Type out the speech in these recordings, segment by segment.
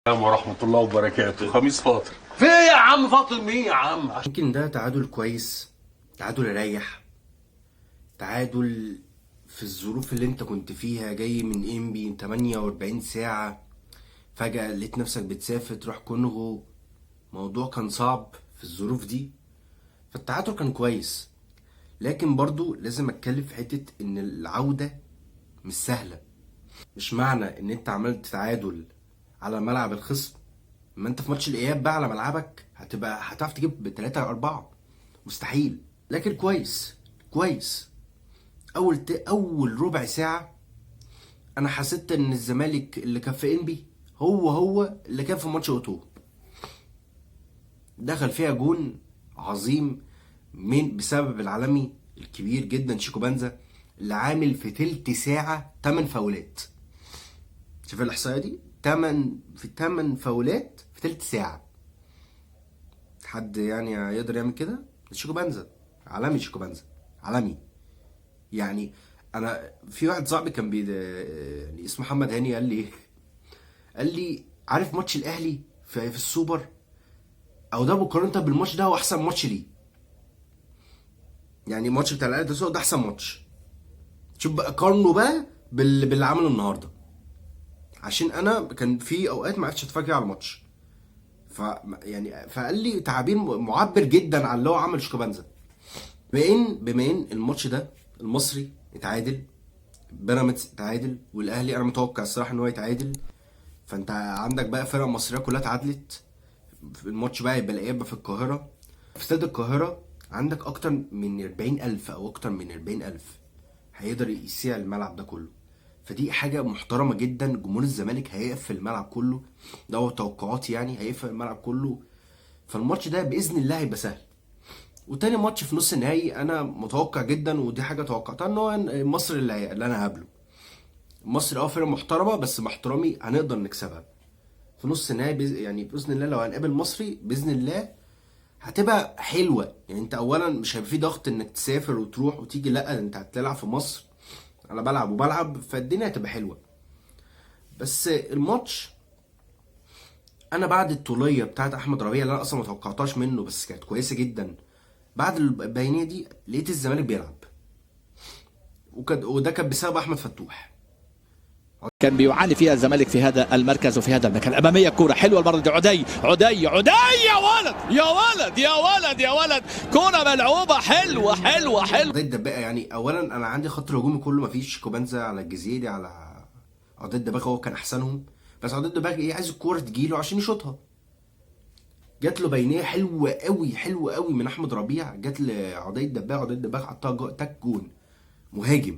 السلام ورحمة الله وبركاته. خميس فاطر في ايه يا عم؟ فاطر مين يا عم؟ يمكن ده تعادل كويس، تعادل يريح، تعادل في الظروف اللي انت كنت فيها، جاي من انبي 48 ساعة، فجأة لقيت نفسك بتسافر تروح كونغو. موضوع كان صعب في الظروف دي، فالتعادل كان كويس. لكن برضو لازم اتكلم في حتة ان العودة مش سهلة. مش معنى ان انت عملت تعادل على ملعب الخصم، ما انت في ماتش الاياب بقى على ملعبك هتعرف تجيب بتلاتة اربعة، مستحيل. لكن كويس كويس. اول ربع ساعة انا حسيت ان الزمالك اللي كان في انبي هو اللي كان في ماتش اوتو. دخل فيها جون عظيم من بسبب العالمي الكبير جدا شيكو بنزا، اللي عامل في تلت ساعة 8 فاولات. شوف الاحصائية دي، 8 فاولات في تلت ساعة. حد يعني يقدر يعمل كده؟ شيكو بنزا عالمي، شيكو بنزا عالمي. يعني انا في واحد صاحبي كان يعني اسمه محمد هاني، قال لي ايه؟ قال لي عارف ماتش الاهلي في السوبر، او ده مقارنه بالماتش ده هو احسن ماتش ليه. يعني الماتش بتاع الاهلي ده احسن ماتش. شوف بقى، قارنه بقى باللي عمله النهارده. عشان انا كان في اوقات ما عرفتش اتفرج على الماتش، فقال لي تعابير معبر جدا عن اللي هو عمل شيكابالا. بما ان الماتش ده المصري اتعادل، بيراميدز اتعادل، والاهلي انا متوقع الصراحه ان هو يتعادل. فانت عندك بقى فرق مصريه كلها اتعادلت. في الماتش بقى يبقى الاياب في القاهره، في استاد القاهره. عندك اكتر من 40,000 او اكتر من 40,000 هيقدر يسيع الملعب ده كله. فدي حاجه محترمه جدا. جمهور الزمالك هيقفل الملعب كله، ده هو توقعاتي، يعني هيقفل الملعب كله. فالماتش ده باذن الله هيبقى سهل. وتاني ماتش في نص النهائي انا متوقع جدا، ودي حاجه توقعتها، ان هو مصر اللي انا هقابله. مصر فرقه محترمه، بس مع احترامي هنقدر نكسبها في نص النهائي. يعني باذن الله لو هنقابل مصري باذن الله هتبقى حلوه. يعني انت اولا مش هيبقى في ضغط انك تسافر وتروح وتيجي، لا انت هتلعب في مصر، انا بلعب فالدنيا هتبقى حلوه. بس الماتش، انا بعد الطوليه بتاعت احمد ربيع اللي انا اصلا ما توقعتهاش منه بس كانت كويسه جدا، بعد البيانيه دي لقيت الزمالك بيلعب، وده كان بسبب احمد فتوح. كان بيعاني فيها الزمالك في هذا المركز وفي هذا المكان. اماميه كوره حلوه المره دي، عدي يا ولد يا ولد يا ولد يا ولد، كوره ملعوبه حلوه حلوه حلوه. عضية الدباغ، يعني اولا انا عندي خط الهجومي كله مفيش. كوبانزا على الجزيري على عضية الدباغ هو كان احسنهم، بس عضية الدباغ عايز الكوره تجيله عشان يشوطها. جات له بينيه حلوه قوي حلوه قوي من احمد ربيع، جات لعضية الدباغ، عضية الدباغ حطها تك جون مهاجم.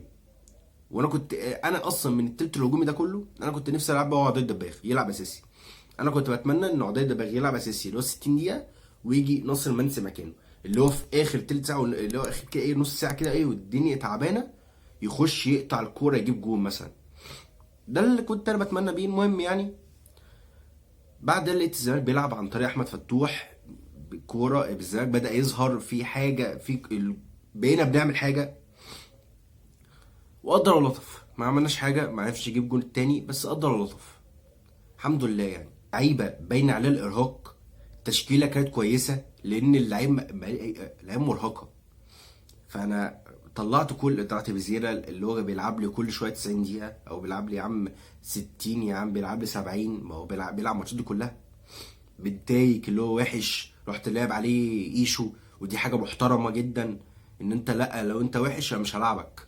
وانا كنت انا اصلا من التلت الهجومي ده كله انا كنت نفسي العب هو عضية الدباغ يلعب اساسي. انا كنت بتمنى ان عضية الدباغ يلعب اساسي اللي هو 60 دقيقه، ويجي ناصر منسي مكانه، اللي هو في اخر تلت ساعه، اللي هو اخر كده نص ساعه كده والدنيا تعبانه، يخش يقطع الكوره يجيب جون مثلا. ده اللي كنت انا بتمنى بيه. المهم يعني بعد ده لقيت الزمالك بيلعب عن طريق احمد فتوح. الكوره الزمالك بدا يظهر في حاجه، بقينا بنعمل حاجه. وقدر ولطف، ما عملناش حاجه، ما عرفش يجيب جون التاني، بس قدر ولطف الحمد لله. يعني لعيبه باين عليه الارهاق، التشكيله كانت كويسه لان اللعيبه مرهقه. فانا طلعت بزيرة اللي هو بيلعب لي كل شويه 90 دقيقه، او بيلعب لي يا عم 60، يا عم بيلعب لي 70، ما هو بيلعب ماتشات دي كلها. بالتايك اللي هو وحش رحت لعب عليه ايشو، ودي حاجه محترمه جدا. ان انت لا، لو انت وحش انا مش هلعبك،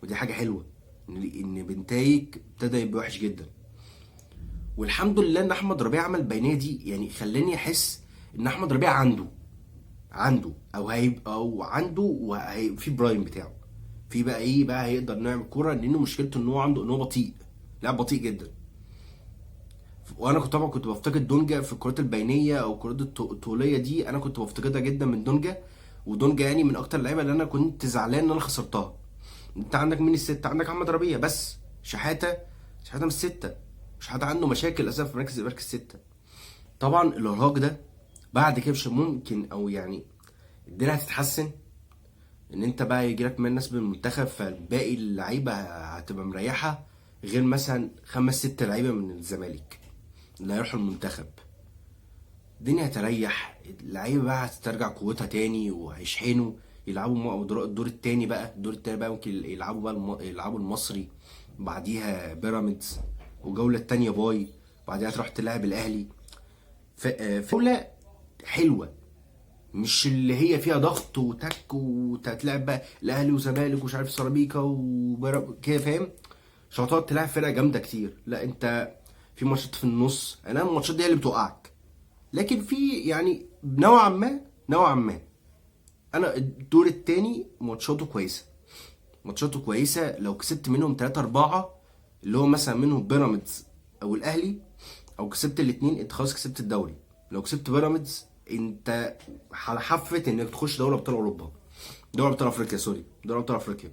ودي حاجه حلوه. ان بنتايك ابتدى يبقى وحش جدا، والحمد لله ان احمد ربيع عمل البينيه دي. يعني خلاني احس ان احمد ربيع عنده او هيبقى او عنده في برايم بتاعه، في بقى ايه بقى هيقدر نعمل كوره. لانه مشكلته ان هو عنده ان هو بطيء، لاعب بطيء جدا. وانا طبعا كنت بفتقد دونجا في الكرات البينيه او الكرات الطوليه دي، انا كنت بفتقدها جدا من دونجا. ودونجا يعني من اكتر اللعيبه اللي انا كنت زعلان ان انا خسرتها. انت عندك مين السته؟ عندك احمد ربيع بس. شحاته مش سته، شحاته عنده مشاكل اساسا في مركز سته. طبعا الارهاق ده بعد كده مش ممكن، او يعني الدنيا هتتحسن ان انت بقى يجيلك من ناس من المنتخب، فالباقي اللعيبه هتبقى مريحه، غير مثلا 5 6 لعيبه من الزمالك. اللي هيروحوا المنتخب. الدنيا هتريح، اللعيبه بقى هتسترجع قوتها تاني وهيشحنوا يلعبوا الدور التاني بقى. ممكن يلعبوا بقى يلعبوا المصري، بعديها بيراميدز، وجوله التانيه باي، بعديها تروح تلعب الاهلي. جوله حلوه، مش اللي هي فيها ضغط وتك وتتلعب بقى الاهلي وزمالك ومش عارف سيراميكا كده، فاهم؟ مش هتقعد تلعب فرقه جامده كتير، لا انت في ماتشات في النص. انا الماتشات دي هي اللي بتوقعك، لكن في يعني نوعا ما انا الدور التاني ماتشاته كويسه. لو كسبت منهم 3-4 اللي هو مثلا منهم بيراميدز او الاهلي، او كسبت الاثنين، انت خلاص كسبت الدوري. لو كسبت بيراميدز انت على حافه انك تخش دوري ابطال اوروبا، دوري ابطال افريقيا، سوري، دوري ابطال افريقيا.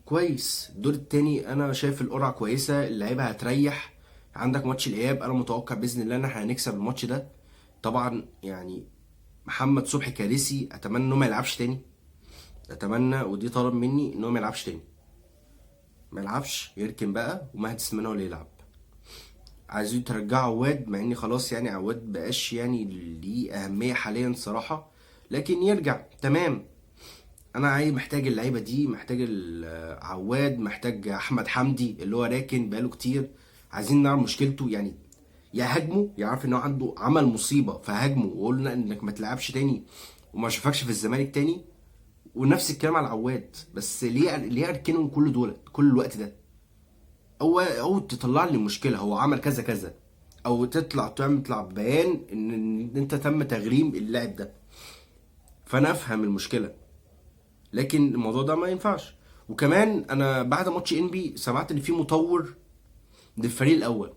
كويس الدور التاني انا شايف القرعه كويسه، اللعيبه هتريح. عندك ماتش الاياب، انا متوقع باذن الله ان احنا هنكسب الماتش ده طبعا. يعني محمد صبحي كارثي، اتمنى انه ما يلعبش تاني، اتمنى، ودي طلب مني انه ما يلعبش تاني، ما يلعبش، يركن بقى، ومهدي سليمان هو اللي يلعب. عايزين ترجعوا عواد، مع اني خلاص يعني عواد بقاش يعني ليه اهميه حاليا صراحه، لكن يرجع تمام. انا محتاج اللعيبه دي، محتاج عواد، محتاج احمد حمدي اللي هو راكن بقاله كتير. عايزين نعرف مشكلته، يعني يا هاجمه، يعرف ان هو عنده عمل مصيبه فهاجمه وقلنا انك ما تلعبش تاني وما اشوفكش في الزمالك تاني. ونفس الكلام على عواد، بس ليه اركنهم كل الوقت ده؟ او تطلع لي مشكله هو عمل كذا كذا، او تطلع بيان ان انت تم تغريم اللاعب ده، فانا افهم المشكله. لكن الموضوع ده ما ينفعش. وكمان انا بعد ماتش انبي سمعت ان في مطور للفريق الاول،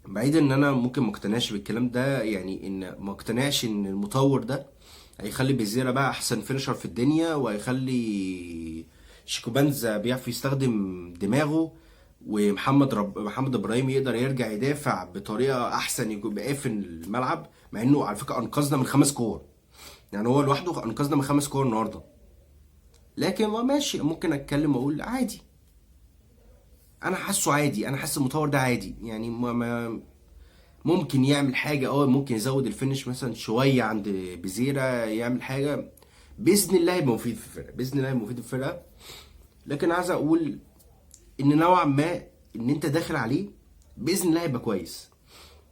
بعيد ان انا ممكن ما اقتنعش بالكلام ده، يعني ان ما اقتنعش ان المطور ده هيخلي بيزيرا بقى احسن فينشر في الدنيا، وهيخلي شيكوبانزا بيعرف يستخدم دماغه، محمد ابراهيم يقدر يرجع يدافع بطريقه احسن، يبقى قافل الملعب. مع انه على فكره انقذنا من 5 كور، يعني هو لوحده انقذنا من 5 كور النهارده. لكن ما ماشي، ممكن اتكلم واقول عادي، انا حاسه عادي، انا حاسس المطور ده عادي، يعني ما ممكن يعمل حاجه، ممكن يزود الفينش مثلا شويه عند بيزيرا، يعمل حاجه باذن الله يبقى مفيد في الفرقه، لكن عايز اقول ان نوعا ما ان انت داخل عليه باذن الله هيبقى كويس،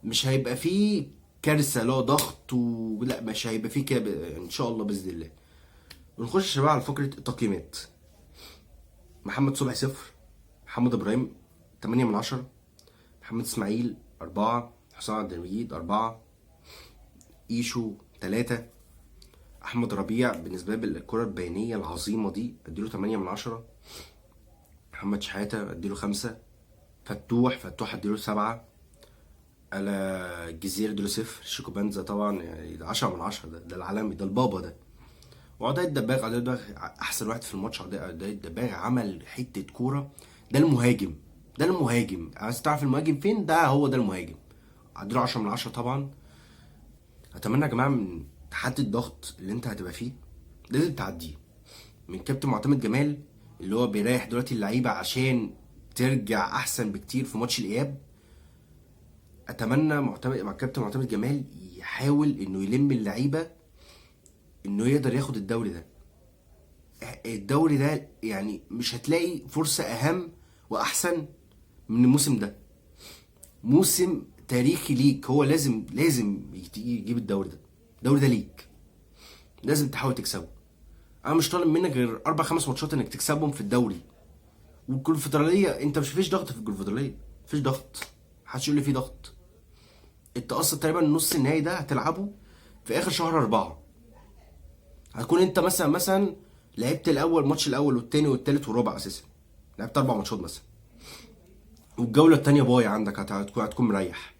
مش هيبقى فيه كارثه، لا ضغط لا مش هيبقى فيه كده ان شاء الله باذن الله. ونخش يا شباب على فقره التقييمات. محمد صبحي 0، محمد ابراهيم 8/10، محمد اسماعيل 4، حسام عبد المجيد 4، ايشو 3، احمد ربيع بالنسبه لي بالكره البينيه العظيمه دي اديله 8/10، محمد شحاته اديله 5، فتوح اديله 7، الا الجزيره اديله 0، شيكوبانزا طبعا يعني 10/10، ده العالمي، ده البابا ده. وعدي الدباغ احسن واحد في الماتش. عدي الدباغ عمل حته كوره، ده المهاجم، عايز تعرف المهاجم فين؟ ده هو ده المهاجم. اديله 10/10 طبعا. اتمنى يا جماعه من تحدي الضغط اللي انت هتبقى فيه لازم تعديه، من كابتن معتمد جمال اللي هو بيريح دلوقتي اللعيبه عشان ترجع احسن بكتير في ماتش الاياب. اتمنى مع كابتن معتمد جمال يحاول انه يلم اللعيبه انه يقدر ياخد الدوري ده يعني مش هتلاقي فرصه اهم واحسن من الموسم ده. موسم تاريخي ليك، هو لازم يجيب الدوري ده ليك، لازم تحاول تكسبه. انا مش طالب منك غير 4-5 ماتشات انك تكسبهم في الدوري. والكونفدراليه انت مش فيش ضغط في الكونفدراليه، مفيش ضغط، محدش يقول لي في ضغط. انت اصلا تقريبا نص النهائي ده هتلعبه في اخر شهر 4، هتكون انت مثلا لعبت الماتش الاول والتاني والتالت والرابع، اساسا لعبت 4 ماتشات مثلا، والجوله التانيه باي عندك هتكون مريح.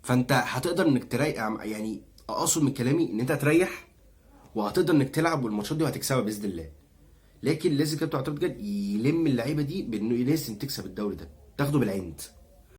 فانت هتقدر انك تريح، يعني اقصد من كلامي ان انت هتريح وهتقدر انك تلعب، والماتشات دي هتكسبها باذن الله. لكن لازم كابتن معتمد جمال يلم اللعيبه دي بانه لازم تكسب الدوري ده، تاخده بالعند.